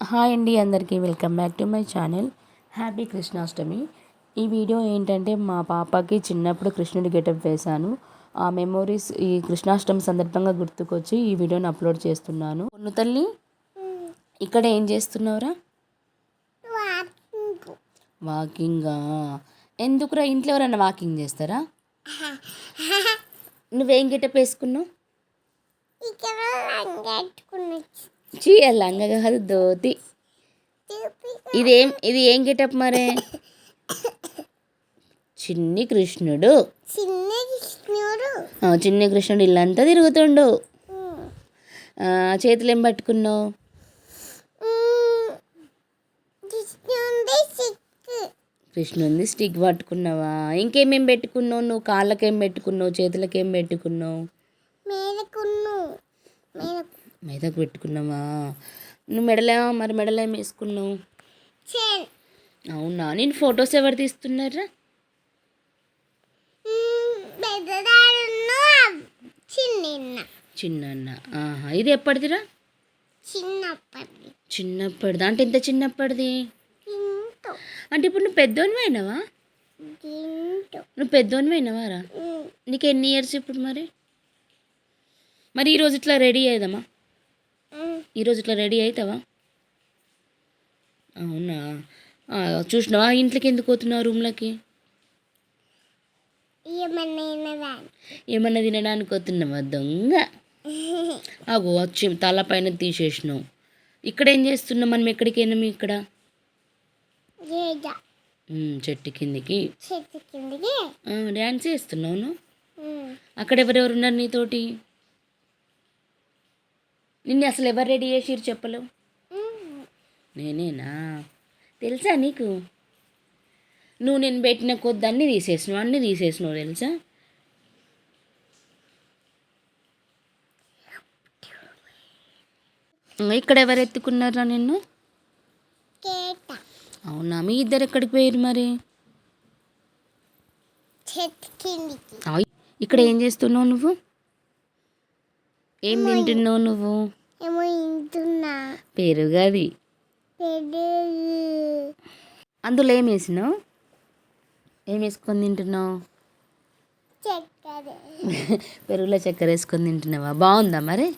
Hi అండి, అందరికీ welcome back to my channel. Happy Krishnashtami. ఈ వీడియో ఏంటంటే మా పాపకి చిన్నప్పుడు కృష్ణుడి గెటప్ వేశాను. ఆ మెమోరీస్ ఈ కృష్ణాష్టమి సందర్భంగా గుర్తుకొచ్చి ఈ వీడియోని అప్లోడ్ చేస్తున్నాను. పొన్ను తల్లి, ఇక్కడ ఏం చేస్తున్నావురా? వాకింగా? ఎందుకురా, ఇంట్లో ఎవరైనా వాకింగ్ చేస్తారా? నువ్వేం గెటప్ వేసుకున్నావు? లంగ కాదు, ధోతి. ఇది ఏం గెటప్ మరే? చిన్ని కృష్ణుడు. చిన్ని కృష్ణుడు ఇల్లంతా తిరుగుతుండు. చేతులు ఏం పట్టుకున్నావు? కృష్ణుంది స్టిక్ పట్టుకున్నావా? ఇంకేమేం పెట్టుకున్నావు? నువ్వు కాళ్ళకేం పెట్టుకున్నావు? చేతులకేం పెట్టుకున్నావు? మెదకు పెట్టుకున్నావా? నువ్వు మెడలో ఏం వేసుకున్నావు? అవునా? నేను ఫొటోస్ ఎవరు తీస్తున్నారా? చిన్న. ఇది ఎప్పటిదిరా? చిన్నప్పటిది అంటే ఎంత చిన్నప్పటిది? అంటే ఇప్పుడు నువ్వు పెద్దోనివైనావా? నువ్వు పెద్దోనివైనావారా? నీకు ఎన్ని ఇయర్స్ ఇప్పుడు? మరి ఈరోజు ఇట్లా రెడీ అయ్యేదమ్మా? ఈరోజు ఇట్లా రెడీ అవుతావా? అవునా? చూసినావా ఇంట్లోకి ఎందుకు పోతున్నావు? రూమ్లోకి ఏమన్నా తినడానికి పోతున్నావా? దొంగ. అగో వచ్చి తల పైన తీసేసినావు. ఇక్కడ ఏం చేస్తున్నావు? మనం ఎక్కడికి వెళ్ళాము? ఇక్కడ చెట్టు కిందికి డ్యాన్స్ చేస్తున్నావు. అక్కడ ఎవరెవరు ఉన్నారు నీతోటి? నిన్ను అసలు ఎవరు రెడీ చేసిరు చెప్పలేవు? నేనేనా? తెలుసా నీకు? నువ్వు నేను పెట్టిన కొద్ది అన్నీ తీసేసినావు తెలుసా? ఇక్కడ ఎవరు ఎత్తుకున్నారా నిన్ను? అవునా? మీ ఇద్దరు ఎక్కడికి పోయారు మరి? ఇక్కడ ఏం చేస్తున్నావు నువ్వు? ఏం తింటున్నావు నువ్వు? పెరుగది. అందులో ఏం వేసినావు? ఏం వేసుకొని తింటున్నావు? పెరుగులో చక్కెర వేసుకొని తింటున్నావా? బాగుందా మరి?